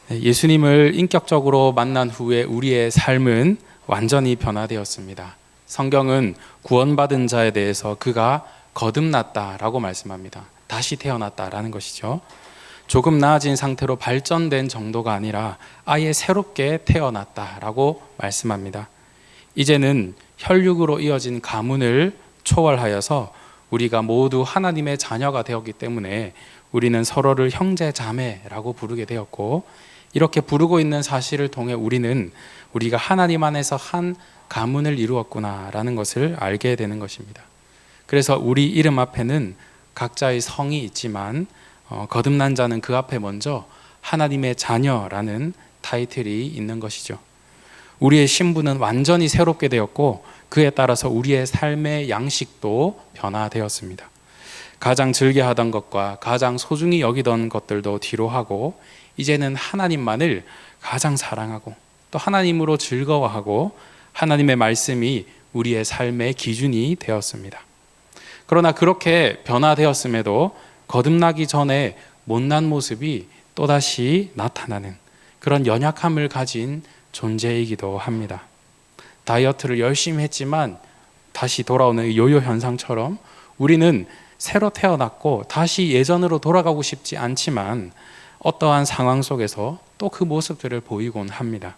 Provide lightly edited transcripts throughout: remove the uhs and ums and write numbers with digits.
예수님을 인격적으로 만난 후에 우리의 삶은 완전히 변화되었습니다. 성경은 구원받은 자에 대해서 그가 거듭났다라고 말씀합니다. 다시 태어났다라는 것이죠. 조금 나아진 상태로 발전된 정도가 아니라 아예 새롭게 태어났다라고 말씀합니다. 이제는 혈육으로 이어진 가문을 초월하여서 우리가 모두 하나님의 자녀가 되었기 때문에 우리는 서로를 형제 자매라고 부르게 되었고, 이렇게 부르고 있는 사실을 통해 우리가 하나님 안에서 한 가문을 이루었구나라는 것을 알게 되는 것입니다. 그래서 우리 이름 앞에는 각자의 성이 있지만 거듭난 자는 그 앞에 먼저 하나님의 자녀라는 타이틀이 있는 것이죠. 우리의 신분은 완전히 새롭게 되었고, 그에 따라서 우리의 삶의 양식도 변화되었습니다. 가장 즐겨하던 것과 가장 소중히 여기던 것들도 뒤로 하고, 이제는 하나님만을 가장 사랑하고 또 하나님으로 즐거워하고 하나님의 말씀이 우리의 삶의 기준이 되었습니다. 그러나 그렇게 변화되었음에도 거듭나기 전에 못난 모습이 또다시 나타나는 그런 연약함을 가진 존재이기도 합니다. 다이어트를 열심히 했지만 다시 돌아오는 요요 현상처럼 우리는 새로 태어났고 다시 예전으로 돌아가고 싶지 않지만 어떠한 상황 속에서 또 그 모습들을 보이곤 합니다.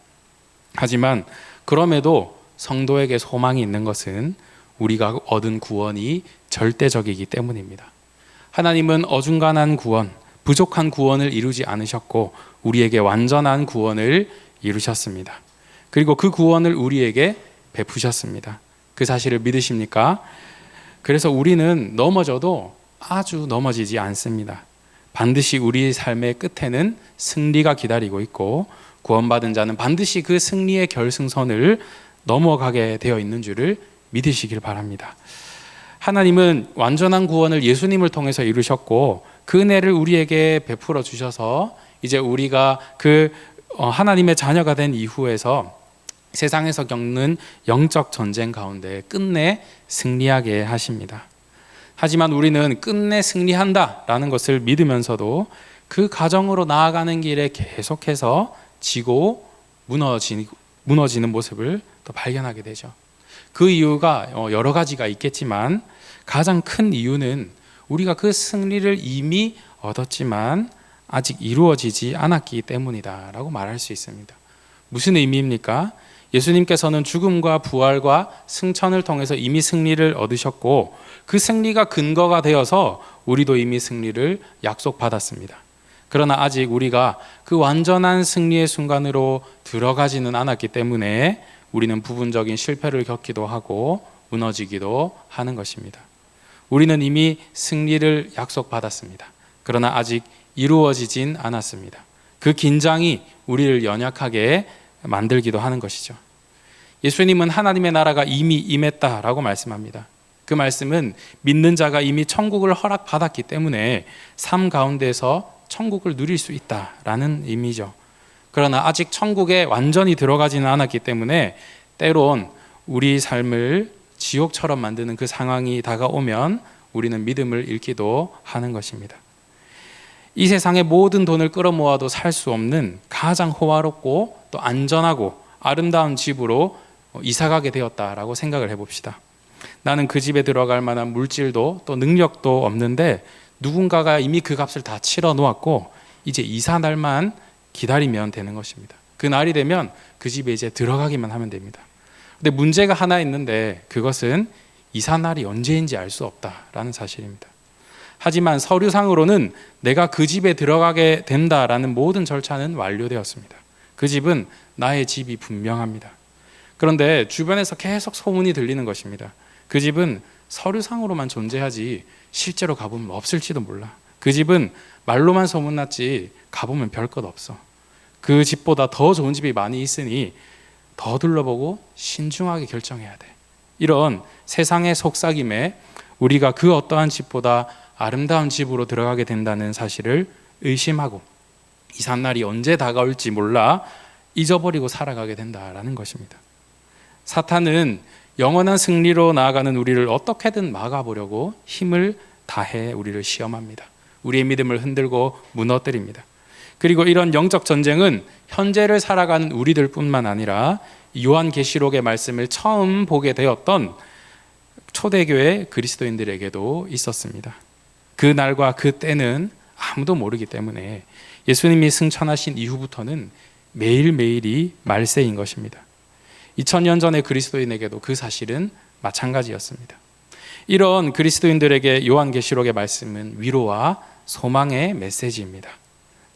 하지만 그럼에도 성도에게 소망이 있는 것은 우리가 얻은 구원이 절대적이기 때문입니다. 하나님은 어중간한 구원, 부족한 구원을 이루지 않으셨고 우리에게 완전한 구원을 이루셨습니다. 그리고 그 구원을 우리에게 베푸셨습니다. 그 사실을 믿으십니까? 그래서 우리는 넘어져도 아주 넘어지지 않습니다. 반드시 우리의 삶의 끝에는 승리가 기다리고 있고, 구원받은 자는 반드시 그 승리의 결승선을 넘어가게 되어 있는 줄을 믿으시길 바랍니다. 하나님은 완전한 구원을 예수님을 통해서 이루셨고 그 은혜를 우리에게 베풀어 주셔서 이제 우리가 하나님의 자녀가 된 이후에서 세상에서 겪는 영적 전쟁 가운데 끝내 승리하게 하십니다. 하지만 우리는 끝내 승리한다라는 것을 믿으면서도 그 과정으로 나아가는 길에 계속해서 지고 무너지는 모습을 또 발견하게 되죠. 그 이유가 여러 가지가 있겠지만 가장 큰 이유는 우리가 그 승리를 이미 얻었지만 아직 이루어지지 않았기 때문이다라고 말할 수 있습니다. 무슨 의미입니까? 예수님께서는 죽음과 부활과 승천을 통해서 이미 승리를 얻으셨고 그 승리가 근거가 되어서 우리도 이미 승리를 약속받았습니다. 그러나 아직 우리가 그 완전한 승리의 순간으로 들어가지는 않았기 때문에 우리는 부분적인 실패를 겪기도 하고 무너지기도 하는 것입니다. 우리는 이미 승리를 약속받았습니다. 그러나 아직 이루어지진 않았습니다. 그 긴장이 우리를 연약하게 만들기도 하는 것이죠. 예수님은 하나님의 나라가 이미 임했다라고 말씀합니다. 그 말씀은 믿는 자가 이미 천국을 허락받았기 때문에 삶 가운데서 천국을 누릴 수 있다라는 의미죠. 그러나 아직 천국에 완전히 들어가지는 않았기 때문에 때론 우리 삶을 지옥처럼 만드는 그 상황이 다가오면 우리는 믿음을 잃기도 하는 것입니다. 이 세상의 모든 돈을 끌어모아도 살 수 없는 가장 호화롭고 또 안전하고 아름다운 집으로 이사가게 되었다라고 생각을 해봅시다. 나는 그 집에 들어갈 만한 물질도 또 능력도 없는데 누군가가 이미 그 값을 다 치러 놓았고 이제 이사 날만 기다리면 되는 것입니다. 그 날이 되면 그 집에 이제 들어가기만 하면 됩니다. 근데 문제가 하나 있는데 그것은 이사 날이 언제인지 알 수 없다라는 사실입니다. 하지만 서류상으로는 내가 그 집에 들어가게 된다라는 모든 절차는 완료되었습니다. 그 집은 나의 집이 분명합니다. 그런데 주변에서 계속 소문이 들리는 것입니다. 그 집은 서류상으로만 존재하지 실제로 가보면 없을지도 몰라. 그 집은 말로만 소문났지 가보면 별것 없어. 그 집보다 더 좋은 집이 많이 있으니 더 둘러보고 신중하게 결정해야 돼. 이런 세상의 속삭임에 우리가 그 어떠한 집보다 아름다운 집으로 들어가게 된다는 사실을 의심하고 이삿날이 언제 다가올지 몰라 잊어버리고 살아가게 된다라는 것입니다. 사탄은 영원한 승리로 나아가는 우리를 어떻게든 막아보려고 힘을 다해 우리를 시험합니다. 우리의 믿음을 흔들고 무너뜨립니다. 그리고 이런 영적 전쟁은 현재를 살아가는 우리들뿐만 아니라 요한계시록의 말씀을 처음 보게 되었던 초대교회 그리스도인들에게도 있었습니다. 그 날과 그 때는 아무도 모르기 때문에 예수님이 승천하신 이후부터는 매일매일이 말세인 것입니다. 2000년 전의 그리스도인에게도 그 사실은 마찬가지였습니다. 이런 그리스도인들에게 요한계시록의 말씀은 위로와 소망의 메시지입니다.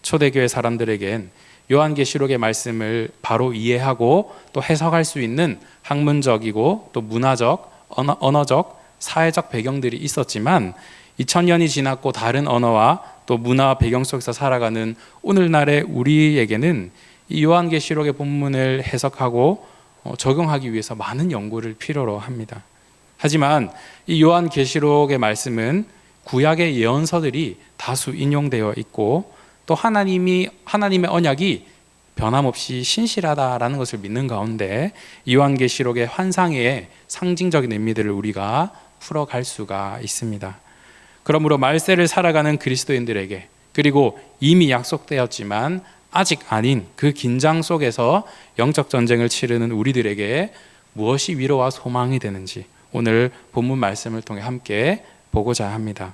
초대교회 사람들에겐 요한계시록의 말씀을 바로 이해하고 또 해석할 수 있는 학문적이고 또 문화적, 언어적, 사회적 배경들이 있었지만 2000년이 지났고 다른 언어와 또 문화 배경 속에서 살아가는 오늘날의 우리에게는 이 요한계시록의 본문을 해석하고 적용하기 위해서 많은 연구를 필요로 합니다. 하지만 이 요한계시록의 말씀은 구약의 예언서들이 다수 인용되어 있고 또 하나님의 언약이 변함없이 신실하다라는 것을 믿는 가운데 요한계시록의 환상의 상징적인 의미들을 우리가 풀어갈 수가 있습니다. 그러므로 말세를 살아가는 그리스도인들에게, 그리고 이미 약속되었지만 아직 아닌 그 긴장 속에서 영적 전쟁을 치르는 우리들에게 무엇이 위로와 소망이 되는지 오늘 본문 말씀을 통해 함께 보고자 합니다.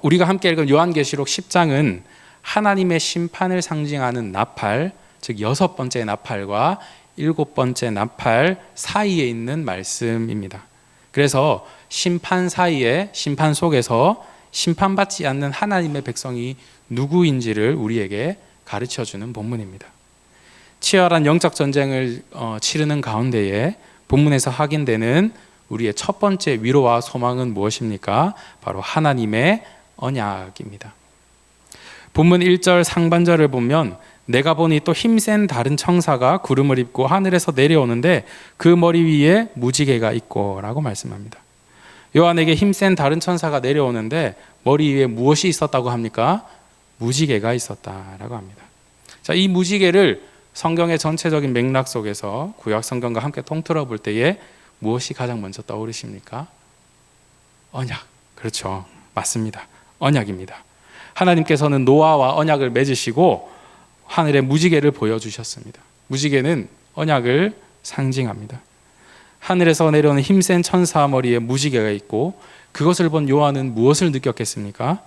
우리가 함께 읽은 요한계시록 10장은 하나님의 심판을 상징하는 나팔, 즉 6번째 나팔과 7번째 나팔 사이에 있는 말씀입니다. 그래서 심판 사이에, 심판 속에서 심판받지 않는 하나님의 백성이 누구인지를 우리에게 가르쳐주는 본문입니다. 치열한 영적 전쟁을 치르는 가운데에 본문에서 확인되는 우리의 첫 번째 위로와 소망은 무엇입니까? 바로 하나님의 언약입니다. 본문 1절 상반절을 보면 내가 보니 또 힘센 다른 청사가 구름을 입고 하늘에서 내려오는데 그 머리 위에 무지개가 있고 라고 말씀합니다. 요한에게 힘센 다른 천사가 내려오는데 머리 위에 무엇이 있었다고 합니까? 무지개가 있었다라고 합니다. 자, 이 무지개를 성경의 전체적인 맥락 속에서 구약 성경과 함께 통틀어 볼 때에 무엇이 가장 먼저 떠오르십니까? 언약. 그렇죠. 맞습니다. 언약입니다. 하나님께서는 노아와 언약을 맺으시고 하늘에 무지개를 보여주셨습니다. 무지개는 언약을 상징합니다. 하늘에서 내려오는 힘센 천사 머리에 무지개가 있고 그것을 본 요한은 무엇을 느꼈겠습니까?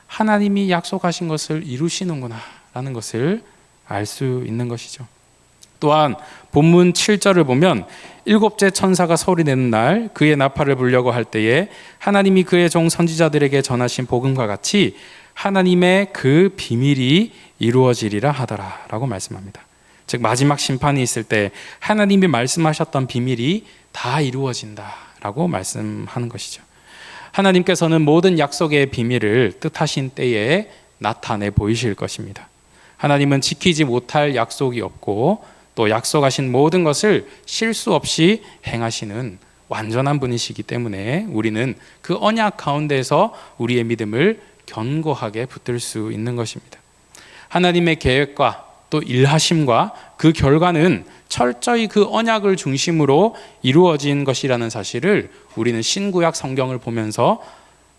하나님이 약속하신 것을 이루시는구나 라는 것을 알 수 있는 것이죠. 또한 본문 7절을 보면 7째 천사가 소리내는 날 그의 나팔을 불려고 할 때에 하나님이 그의 종 선지자들에게 전하신 복음과 같이 하나님의 그 비밀이 이루어지리라 하더라 라고 말씀합니다. 즉 마지막 심판이 있을 때 하나님이 말씀하셨던 비밀이 다 이루어진다 라고 말씀하는 것이죠. 하나님께서는 모든 약속의 비밀을 뜻하신 때에 나타내 보이실 것입니다. 하나님은 지키지 못할 약속이 없고 또 약속하신 모든 것을 실수 없이 행하시는 완전한 분이시기 때문에 우리는 그 언약 가운데서 우리의 믿음을 견고하게 붙들 수 있는 것입니다. 하나님의 계획과 또 일하심과 그 결과는 철저히 그 언약을 중심으로 이루어진 것이라는 사실을 우리는 신구약 성경을 보면서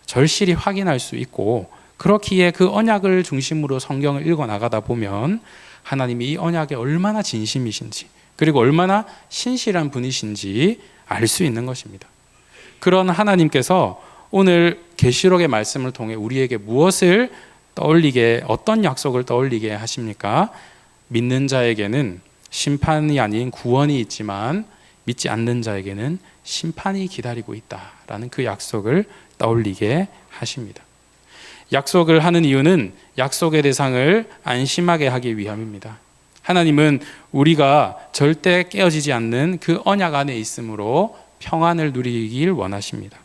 절실히 확인할 수 있고, 그렇기에 그 언약을 중심으로 성경을 읽어 나가다 보면 하나님이 이 언약에 얼마나 진심이신지 그리고 얼마나 신실한 분이신지 알 수 있는 것입니다. 그런 하나님께서 오늘 계시록의 말씀을 통해 우리에게 무엇을 떠올리게, 어떤 약속을 떠올리게 하십니까? 믿는 자에게는 심판이 아닌 구원이 있지만 믿지 않는 자에게는 심판이 기다리고 있다라는 그 약속을 떠올리게 하십니다. 약속을 하는 이유는 약속의 대상을 안심하게 하기 위함입니다. 하나님은 우리가 절대 깨어지지 않는 그 언약 안에 있으므로 평안을 누리길 원하십니다.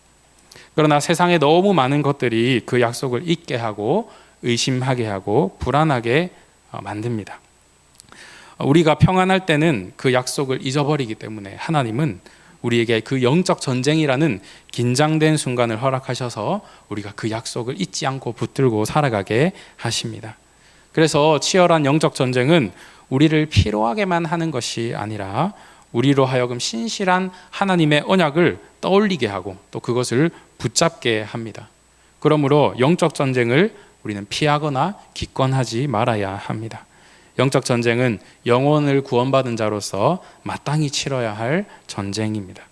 그러나 세상에 너무 많은 것들이 그 약속을 잊게 하고 의심하게 하고 불안하게 만듭니다. 우리가 평안할 때는 그 약속을 잊어버리기 때문에 하나님은 우리에게 그 영적 전쟁이라는 긴장된 순간을 허락하셔서 우리가 그 약속을 잊지 않고 붙들고 살아가게 하십니다. 그래서 치열한 영적 전쟁은 우리를 피로하게만 하는 것이 아니라 우리로 하여금 신실한 하나님의 언약을 떠올리게 하고 또 그것을 붙잡게 합니다. 그러므로 영적 전쟁을 우리는 피하거나 기권하지 말아야 합니다. 영적 전쟁은 영혼을 구원받은 자로서 마땅히 치러야 할 전쟁입니다.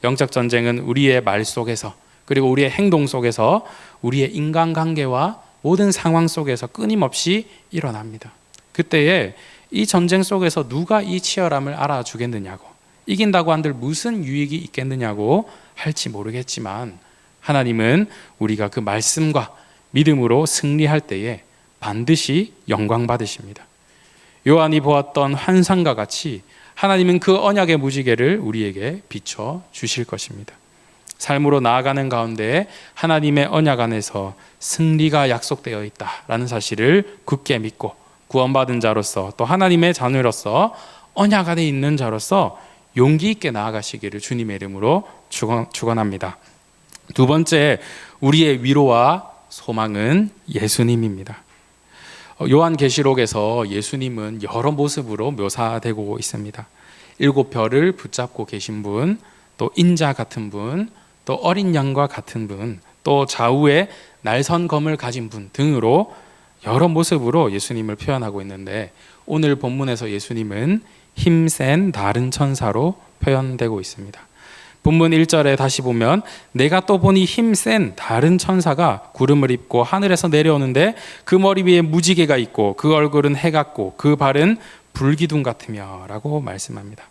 영적 전쟁은 우리의 말 속에서, 그리고 우리의 행동 속에서, 우리의 인간관계와 모든 상황 속에서 끊임없이 일어납니다. 그때에 이 전쟁 속에서 누가 이 치열함을 알아주겠느냐고, 이긴다고 한들 무슨 유익이 있겠느냐고 할지 모르겠지만, 하나님은 우리가 그 말씀과 믿음으로 승리할 때에 반드시 영광 받으십니다. 요한이 보았던 환상과 같이 하나님은 그 언약의 무지개를 우리에게 비춰 주실 것입니다. 삶으로 나아가는 가운데 하나님의 언약 안에서 승리가 약속되어 있다라는 사실을 굳게 믿고, 구원받은 자로서, 또 하나님의 자녀로서, 언약 안에 있는 자로서 용기 있게 나아가시기를 주님의 이름으로 축원합니다. 두 번째, 우리의 위로와 소망은 예수님입니다. 요한계시록에서 예수님은 여러 모습으로 묘사되고 있습니다. 7별을 붙잡고 계신 분, 또 인자 같은 분, 또 어린 양과 같은 분, 또 좌우에 날선 검을 가진 분 등으로 여러 모습으로 예수님을 표현하고 있는데, 오늘 본문에서 예수님은 힘센 다른 천사로 표현되고 있습니다. 본문 1절에 다시 보면, 내가 또 보니 힘센 다른 천사가 구름을 입고 하늘에서 내려오는데 그 머리 위에 무지개가 있고 그 얼굴은 해 같고 그 발은 불기둥 같으며 라고 말씀합니다.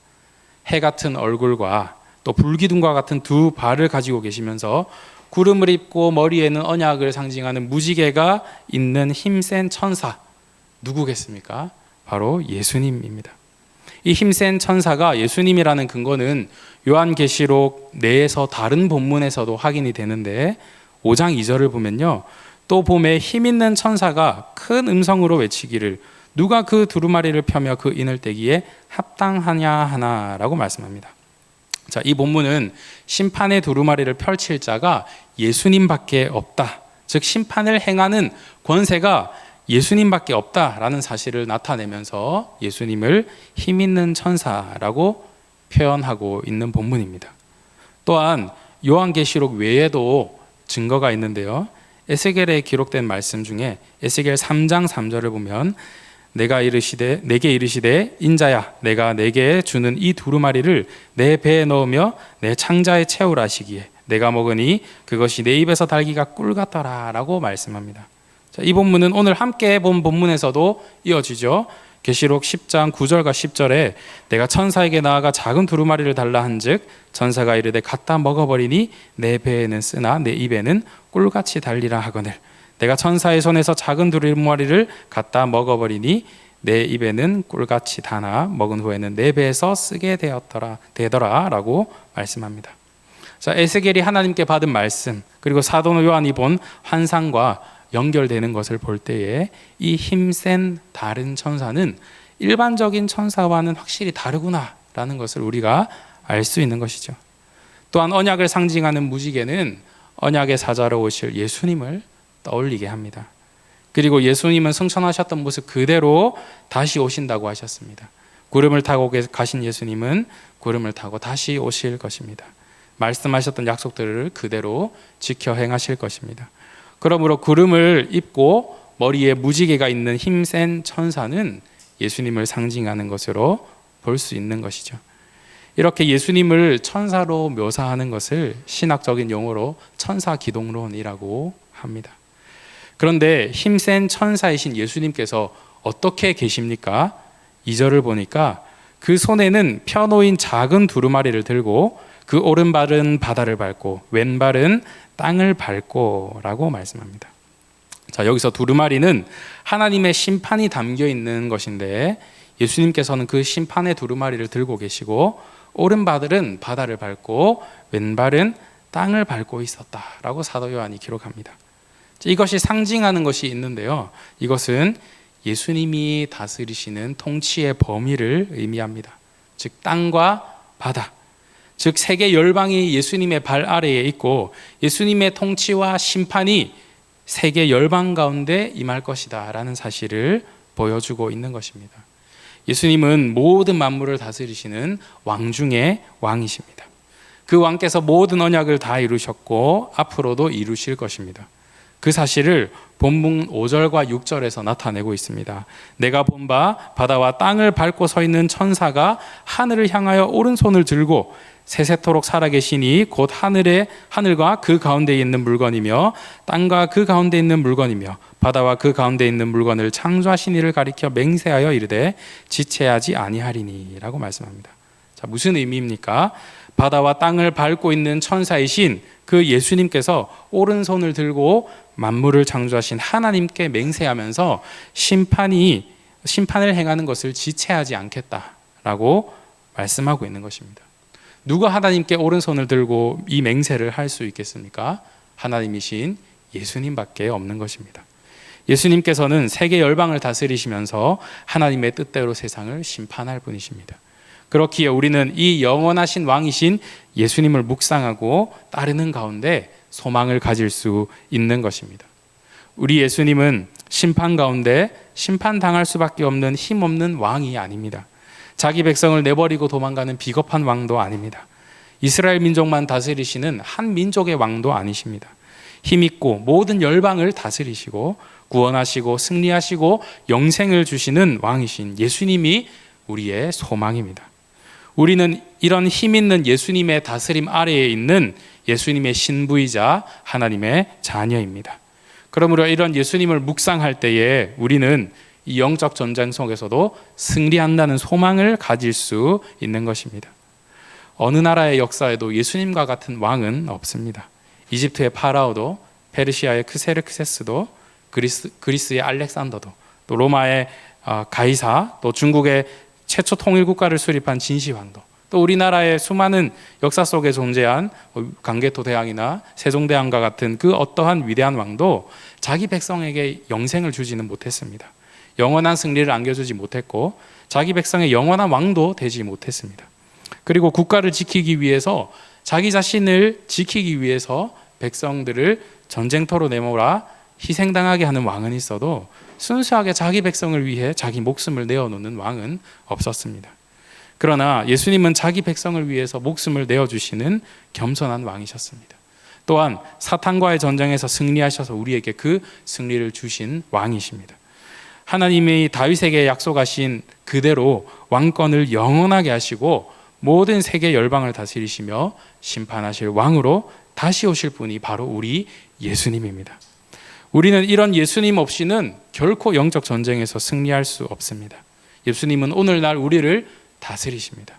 해 같은 얼굴과 또 불기둥과 같은 두 발을 가지고 계시면서 구름을 입고 머리에는 언약을 상징하는 무지개가 있는 힘센 천사, 누구겠습니까? 바로 예수님입니다. 이 힘센 천사가 예수님이라는 근거는 요한계시록 내에서 다른 본문에서도 확인이 되는데, 5장 2절을 보면요, 또 봄에 힘 있는 천사가 큰 음성으로 외치기를 누가 그 두루마리를 펴며 그 인을 떼기에 합당하냐 하나라고 말씀합니다. 자, 이 본문은 심판의 두루마리를 펼칠 자가 예수님밖에 없다, 즉 심판을 행하는 권세가 예수님밖에 없다라는 사실을 나타내면서 예수님을 힘 있는 천사라고 표현하고 있는 본문입니다. 또한 요한계시록 외에도 증거가 있는데요, 에스겔에 기록된 말씀 중에 에스겔 3장 3절을 보면, 내게 이르시되 인자야, 내가 내게 주는 이 두루마리를 내 배에 넣으며 내 창자에 채우라 하시기에 내가 먹으니 그것이 내 입에서 달기가 꿀 같더라 라고 말씀합니다. 자, 이 본문은 오늘 함께 본 본문에서도 이어지죠. 계시록 10장 9절과 10절에 내가 천사에게 나아가 작은 두루마리를 달라 한즉 천사가 이르되 갖다 먹어버리니 내 배에는 쓰나 내 입에는 꿀같이 달리라 하거늘 내가 천사의 손에서 작은 두루마리를 갖다 먹어버리니 내 입에는 꿀같이 다나 먹은 후에는 내 배에서 쓰게 되더라 라고 말씀합니다. 자, 에스겔이 하나님께 받은 말씀, 그리고 사도 요한이 본 환상과 연결되는 것을 볼 때에 이 힘센 다른 천사는 일반적인 천사와는 확실히 다르구나라는 것을 우리가 알 수 있는 것이죠. 또한 언약을 상징하는 무지개는 언약의 사자로 오실 예수님을 떠올리게 합니다. 그리고 예수님은 승천하셨던 모습 그대로 다시 오신다고 하셨습니다. 구름을 타고 가신 예수님은 구름을 타고 다시 오실 것입니다. 말씀하셨던 약속들을 그대로 지켜 행하실 것입니다. 그러므로 구름을 입고 머리에 무지개가 있는 힘센 천사는 예수님을 상징하는 것으로 볼 수 있는 것이죠. 이렇게 예수님을 천사로 묘사하는 것을 신학적인 용어로 천사기동론이라고 합니다. 그런데 힘센 천사이신 예수님께서 어떻게 계십니까? 2절을 보니까 그 손에는 펴놓인 작은 두루마리를 들고 그 오른발은 바다를 밟고 왼발은 땅을 밟고 라고 말씀합니다. 자, 여기서 두루마리는 하나님의 심판이 담겨 있는 것인데, 예수님께서는 그 심판의 두루마리를 들고 계시고 오른발은 바다를 밟고 왼발은 땅을 밟고 있었다라고 사도 요한이 기록합니다. 자, 이것이 상징하는 것이 있는데요, 이것은 예수님이 다스리시는 통치의 범위를 의미합니다. 즉 땅과 바다, 즉 세계 열방이 예수님의 발 아래에 있고 예수님의 통치와 심판이 세계 열방 가운데 임할 것이다 라는 사실을 보여주고 있는 것입니다. 예수님은 모든 만물을 다스리시는 왕 중의 왕이십니다. 그 왕께서 모든 언약을 다 이루셨고 앞으로도 이루실 것입니다. 그 사실을 본문 5절과 6절에서 나타내고 있습니다. 내가 본 바 바다와 땅을 밟고 서 있는 천사가 하늘을 향하여 오른손을 들고 세세토록 살아계시니 곧 하늘과 그 가운데 있는 물건이며 땅과 그 가운데 있는 물건이며 바다와 그 가운데 있는 물건을 창조하신 이를 가리켜 맹세하여 이르되 지체하지 아니하리니 라고 말씀합니다. 자, 무슨 의미입니까? 바다와 땅을 밟고 있는 천사이신 그 예수님께서 오른손을 들고 만물을 창조하신 하나님께 맹세하면서 심판을 행하는 것을 지체하지 않겠다라고 말씀하고 있는 것입니다. 누가 하나님께 오른손을 들고 이 맹세를 할 수 있겠습니까? 하나님이신 예수님밖에 없는 것입니다. 예수님께서는 세계 열방을 다스리시면서 하나님의 뜻대로 세상을 심판할 분이십니다. 그렇기에 우리는 이 영원하신 왕이신 예수님을 묵상하고 따르는 가운데 소망을 가질 수 있는 것입니다. 우리 예수님은 심판 가운데 심판당할 수밖에 없는 힘없는 왕이 아닙니다. 자기 백성을 내버리고 도망가는 비겁한 왕도 아닙니다. 이스라엘 민족만 다스리시는 한 민족의 왕도 아니십니다. 힘있고 모든 열방을 다스리시고 구원하시고 승리하시고 영생을 주시는 왕이신 예수님이 우리의 소망입니다. 우리는 이런 힘있는 예수님의 다스림 아래에 있는 예수님의 신부이자 하나님의 자녀입니다. 그러므로 이런 예수님을 묵상할 때에 우리는 이 영적 전쟁 속에서도 승리한다는 소망을 가질 수 있는 것입니다. 어느 나라의 역사에도 예수님과 같은 왕은 없습니다. 이집트의 파라오도, 페르시아의 크세르크세스도, 그리스의 알렉산더도, 또 로마의 가이사, 또 중국의 최초 통일국가를 수립한 진시황도, 또 우리나라의 수많은 역사 속에 존재한 강개토 대왕이나 세종대왕과 같은 그 어떠한 위대한 왕도 자기 백성에게 영생을 주지는 못했습니다. 영원한 승리를 안겨주지 못했고 자기 백성의 영원한 왕도 되지 못했습니다. 그리고 국가를 지키기 위해서, 자기 자신을 지키기 위해서 백성들을 전쟁터로 내몰아 희생당하게 하는 왕은 있어도 순수하게 자기 백성을 위해 자기 목숨을 내어놓는 왕은 없었습니다. 그러나 예수님은 자기 백성을 위해서 목숨을 내어주시는 겸손한 왕이셨습니다. 또한 사탄과의 전쟁에서 승리하셔서 우리에게 그 승리를 주신 왕이십니다. 하나님이 다윗에게 약속하신 그대로 왕권을 영원하게 하시고 모든 세계 열방을 다스리시며 심판하실 왕으로 다시 오실 분이 바로 우리 예수님입니다. 우리는 이런 예수님 없이는 결코 영적 전쟁에서 승리할 수 없습니다. 예수님은 오늘날 우리를 다스리십니다.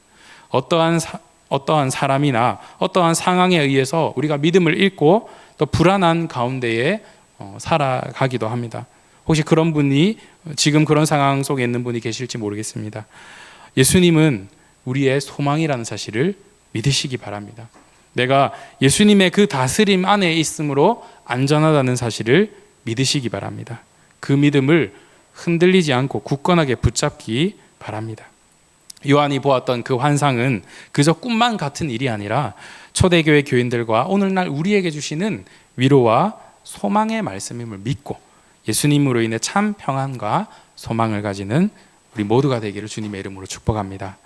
어떠한 사람이나 어떠한 상황에 의해서 우리가 믿음을 잃고 또 불안한 가운데에 살아가기도 합니다. 혹시 그런 분이 지금 그런 상황 속에 있는 분이 계실지 모르겠습니다. 예수님은 우리의 소망이라는 사실을 믿으시기 바랍니다. 내가 예수님의 그 다스림 안에 있으므로 안전하다는 사실을 믿으시기 바랍니다. 그 믿음을 흔들리지 않고 굳건하게 붙잡기 바랍니다. 요한이 보았던 그 환상은 그저 꿈만 같은 일이 아니라 초대교회 교인들과 오늘날 우리에게 주시는 위로와 소망의 말씀임을 믿고 예수님으로 인해 참 평안과 소망을 가지는 우리 모두가 되기를 주님의 이름으로 축복합니다.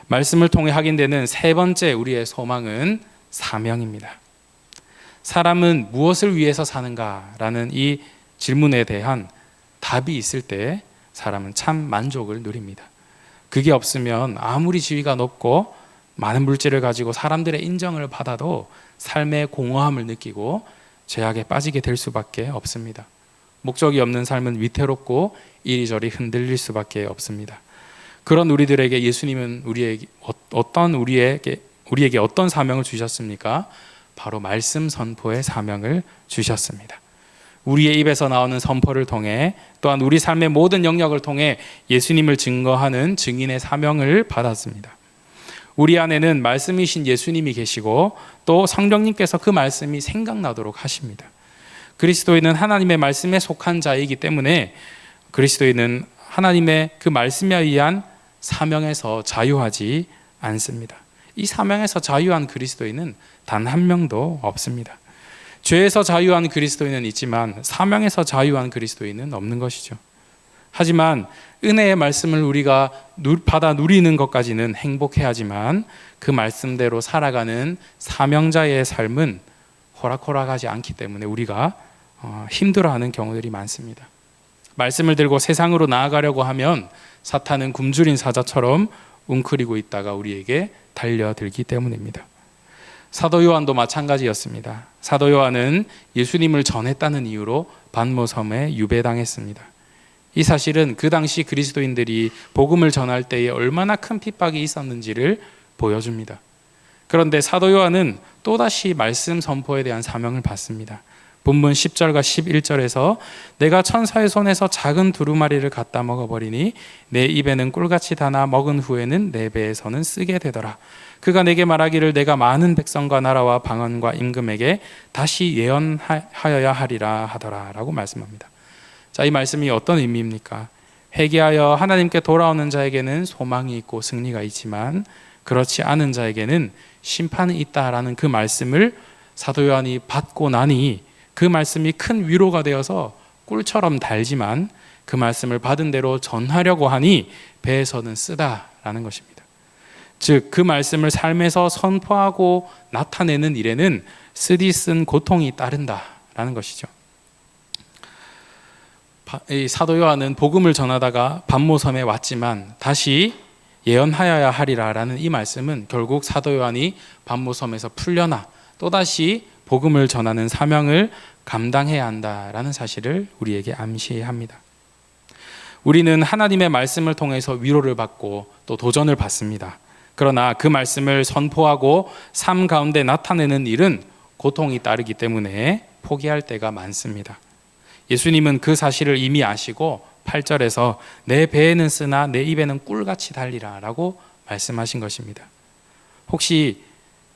말씀을 통해 확인되는 세 번째 우리의 소망은 사명입니다. 사람은 무엇을 위해서 사는가라는 이 질문에 대한 답이 있을 때 사람은 참 만족을 누립니다. 그게 없으면 아무리 지위가 높고 많은 물질을 가지고 사람들의 인정을 받아도 삶의 공허함을 느끼고 죄악에 빠지게 될 수밖에 없습니다. 목적이 없는 삶은 위태롭고 이리저리 흔들릴 수밖에 없습니다. 그런 우리들에게 예수님은 우리에게 어떤 사명을 주셨습니까? 바로 말씀 선포의 사명을 주셨습니다. 우리의 입에서 나오는 선포를 통해 또한 우리 삶의 모든 영역을 통해 예수님을 증거하는 증인의 사명을 받았습니다. 우리 안에는 말씀이신 예수님이 계시고 또 성령님께서 그 말씀이 생각나도록 하십니다. 그리스도인은 하나님의 말씀에 속한 자이기 때문에 그리스도인은 하나님의 그 말씀에 의한 사명에서 자유하지 않습니다. 이 사명에서 자유한 그리스도인은 단 한 명도 없습니다. 죄에서 자유한 그리스도인은 있지만 사명에서 자유한 그리스도인은 없는 것이죠. 하지만 은혜의 말씀을 우리가 받아 누리는 것까지는 행복해하지만 그 말씀대로 살아가는 사명자의 삶은 호락호락하지 않기 때문에 우리가 힘들어하는 경우들이 많습니다. 말씀을 들고 세상으로 나아가려고 하면 사탄은 굶주린 사자처럼 웅크리고 있다가 우리에게 달려들기 때문입니다. 사도 요한도 마찬가지였습니다. 사도 요한은 예수님을 전했다는 이유로 반모섬에 유배당했습니다. 이 사실은 그 당시 그리스도인들이 복음을 전할 때에 얼마나 큰 핍박이 있었는지를 보여줍니다. 그런데 사도 요한은 또다시 말씀 선포에 대한 사명을 받습니다. 본문 10절과 11절에서 내가 천사의 손에서 작은 두루마리를 갖다 먹어버리니 내 입에는 꿀같이 다나 먹은 후에는 내 배에서는 쓰게 되더라. 그가 내게 말하기를 내가 많은 백성과 나라와 방언과 임금에게 다시 예언하여야 하리라 하더라 라고 말씀합니다. 자, 이 말씀이 어떤 의미입니까? 회개하여 하나님께 돌아오는 자에게는 소망이 있고 승리가 있지만 그렇지 않은 자에게는 심판이 있다라는 그 말씀을 사도 요한이 받고 나니 그 말씀이 큰 위로가 되어서 꿀처럼 달지만 그 말씀을 받은 대로 전하려고 하니 배에서는 쓰다라는 것입니다. 즉 그 말씀을 삶에서 선포하고 나타내는 일에는 쓰디쓴 고통이 따른다라는 것이죠. 사도 요한은 복음을 전하다가 반모섬에 왔지만 다시 예언하여야 하리라라는 이 말씀은 결국 사도 요한이 반모섬에서 풀려나 또다시 복음을 전하는 사명을 감당해야 한다라는 사실을 우리에게 암시합니다. 우리는 하나님의 말씀을 통해서 위로를 받고 또 도전을 받습니다. 그러나 그 말씀을 선포하고 삶 가운데 나타내는 일은 고통이 따르기 때문에 포기할 때가 많습니다. 예수님은 그 사실을 이미 아시고 8절에서 내 배에는 쓰나 내 입에는 꿀같이 달리라 라고 말씀하신 것입니다. 혹시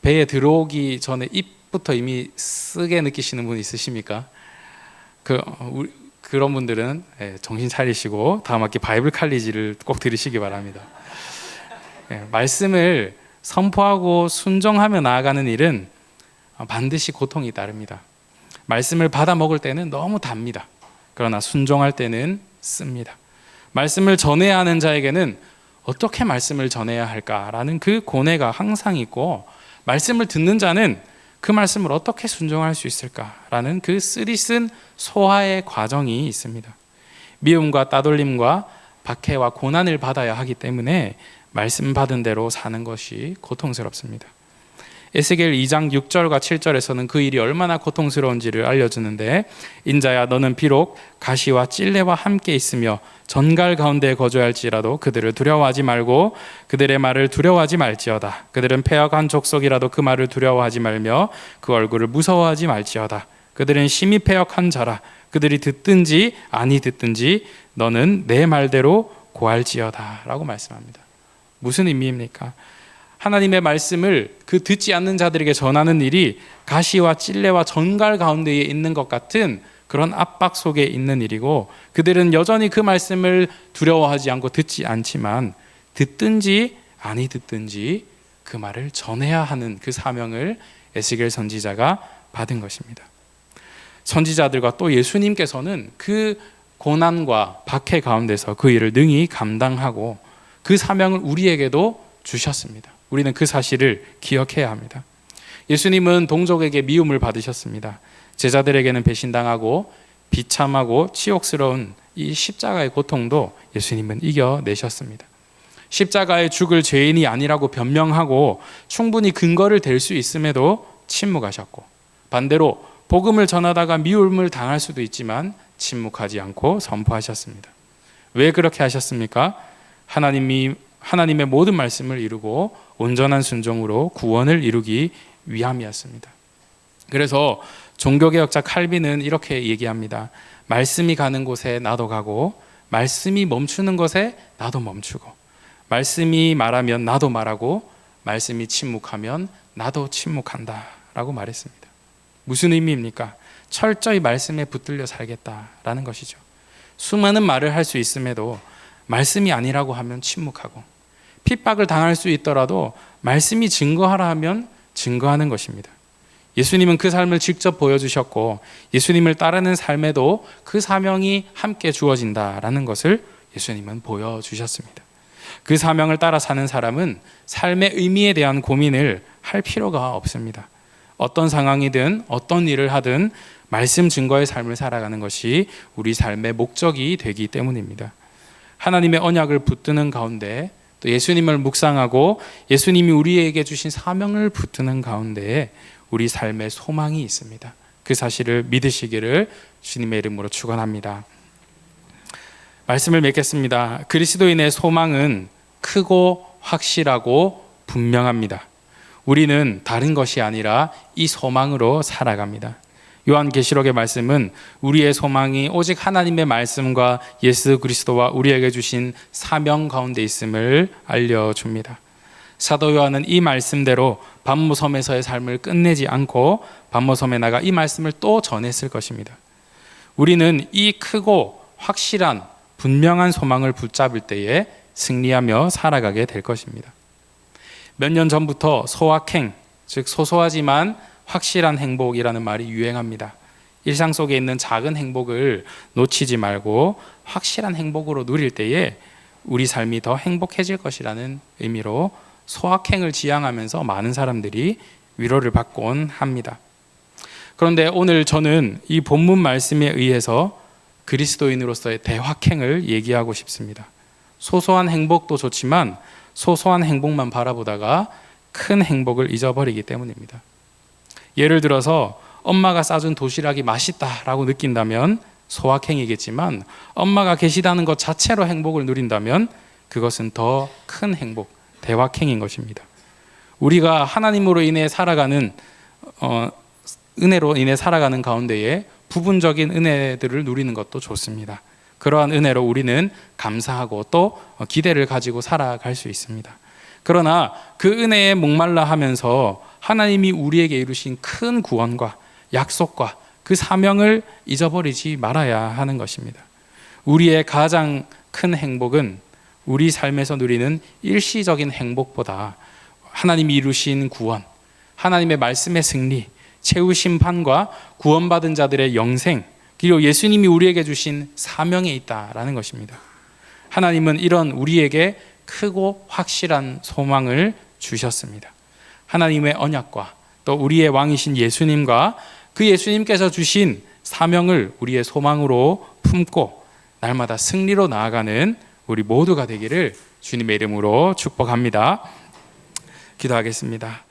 배에 들어오기 전에 입부터 이미 쓰게 느끼시는 분 있으십니까? 그런 분들은 정신 차리시고 다음 학기 바이블 칼리지를 꼭 들으시기 바랍니다. 말씀을 선포하고 순종하며 나아가는 일은 반드시 고통이 따릅니다. 말씀을 받아 먹을 때는 너무 답니다. 그러나 순종할 때는 씁니다. 말씀을 전해야 하는 자에게는 어떻게 말씀을 전해야 할까라는 그 고뇌가 항상 있고, 말씀을 듣는 자는 그 말씀을 어떻게 순종할 수 있을까라는 그 쓰디쓴 소화의 과정이 있습니다. 미움과 따돌림과 박해와 고난을 받아야 하기 때문에 말씀 받은 대로 사는 것이 고통스럽습니다. 에스겔 2장 6절과 7절에서는 그 일이 얼마나 고통스러운지를 알려주는데, 인자야 너는 비록 가시와 찔레와 함께 있으며 전갈 가운데 거주할지라도 그들을 두려워하지 말고 그들의 말을 두려워하지 말지어다. 그들은 패역한 족속이라도 그 말을 두려워하지 말며 그 얼굴을 무서워하지 말지어다. 그들은 심히 패역한 자라. 그들이 듣든지 아니 듣든지 너는 내 말대로 고할지어다 라고 말씀합니다. 무슨 의미입니까? 하나님의 말씀을 그 듣지 않는 자들에게 전하는 일이 가시와 찔레와 전갈 가운데에 있는 것 같은 그런 압박 속에 있는 일이고, 그들은 여전히 그 말씀을 두려워하지 않고 듣지 않지만 듣든지 아니 듣든지 그 말을 전해야 하는 그 사명을 에스겔 선지자가 받은 것입니다. 선지자들과 또 예수님께서는 그 고난과 박해 가운데서 그 일을 능히 감당하고 그 사명을 우리에게도 주셨습니다. 우리는 그 사실을 기억해야 합니다. 예수님은 동족에게 미움을 받으셨습니다. 제자들에게는 배신당하고 비참하고 치욕스러운 이 십자가의 고통도 예수님은 이겨내셨습니다. 십자가에 죽을 죄인이 아니라고 변명하고 충분히 근거를 댈 수 있음에도 침묵하셨고, 반대로 복음을 전하다가 미움을 당할 수도 있지만 침묵하지 않고 선포하셨습니다. 왜 그렇게 하셨습니까? 하나님의 모든 말씀을 이루고 온전한 순종으로 구원을 이루기 위함이었습니다. 그래서 종교개혁자 칼빈은 이렇게 얘기합니다. 말씀이 가는 곳에 나도 가고, 말씀이 멈추는 곳에 나도 멈추고, 말씀이 말하면 나도 말하고, 말씀이 침묵하면 나도 침묵한다 라고 말했습니다. 무슨 의미입니까? 철저히 말씀에 붙들려 살겠다라는 것이죠. 수많은 말을 할 수 있음에도 말씀이 아니라고 하면 침묵하고, 핍박을 당할 수 있더라도 말씀이 증거하라 하면 증거하는 것입니다. 예수님은 그 삶을 직접 보여주셨고, 예수님을 따르는 삶에도 그 사명이 함께 주어진다라는 것을 예수님은 보여주셨습니다. 그 사명을 따라 사는 사람은 삶의 의미에 대한 고민을 할 필요가 없습니다. 어떤 상황이든 어떤 일을 하든 말씀 증거의 삶을 살아가는 것이 우리 삶의 목적이 되기 때문입니다. 하나님의 언약을 붙드는 가운데 또 예수님을 묵상하고 예수님이 우리에게 주신 사명을 붙드는 가운데 우리 삶의 소망이 있습니다. 그 사실을 믿으시기를 주님의 이름으로 축원합니다. 말씀을 맺겠습니다. 그리스도인의 소망은 크고 확실하고 분명합니다. 우리는 다른 것이 아니라 이 소망으로 살아갑니다. 요한계시록의 말씀은 우리의 소망이 오직 하나님의 말씀과 예수 그리스도와 우리에게 주신 사명 가운데 있음을 알려줍니다. 사도 요한은 이 말씀대로 반모섬에서의 삶을 끝내지 않고 반모섬에 나가 이 말씀을 또 전했을 것입니다. 우리는 이 크고 확실한 분명한 소망을 붙잡을 때에 승리하며 살아가게 될 것입니다. 몇 년 전부터 소확행, 즉 소소하지만 확실한 행복이라는 말이 유행합니다. 일상 속에 있는 작은 행복을 놓치지 말고 확실한 행복으로 누릴 때에 우리 삶이 더 행복해질 것이라는 의미로 소확행을 지향하면서 많은 사람들이 위로를 받곤 합니다. 그런데 오늘 저는 이 본문 말씀에 의해서 그리스도인으로서의 대확행을 얘기하고 싶습니다. 소소한 행복도 좋지만 소소한 행복만 바라보다가 큰 행복을 잊어버리기 때문입니다. 예를 들어서 엄마가 싸준 도시락이 맛있다라고 느낀다면 소확행이겠지만 엄마가 계시다는 것 자체로 행복을 누린다면 그것은 더 큰 행복, 대확행인 것입니다. 우리가 하나님으로 인해 살아가는 은혜로 인해 살아가는 가운데에 부분적인 은혜들을 누리는 것도 좋습니다. 그러한 은혜로 우리는 감사하고 또 기대를 가지고 살아갈 수 있습니다. 그러나 그 은혜에 목말라 하면서 하나님이 우리에게 이루신 큰 구원과 약속과 그 사명을 잊어버리지 말아야 하는 것입니다. 우리의 가장 큰 행복은 우리 삶에서 누리는 일시적인 행복보다 하나님이 이루신 구원, 하나님의 말씀의 승리, 최후 심판과 구원받은 자들의 영생, 그리고 예수님이 우리에게 주신 사명에 있다라는 것입니다. 하나님은 이런 우리에게 크고 확실한 소망을 주셨습니다. 하나님의 언약과 또 우리의 왕이신 예수님과 그 예수님께서 주신 사명을 우리의 소망으로 품고 날마다 승리로 나아가는 우리 모두가 되기를 주님의 이름으로 축복합니다. 기도하겠습니다.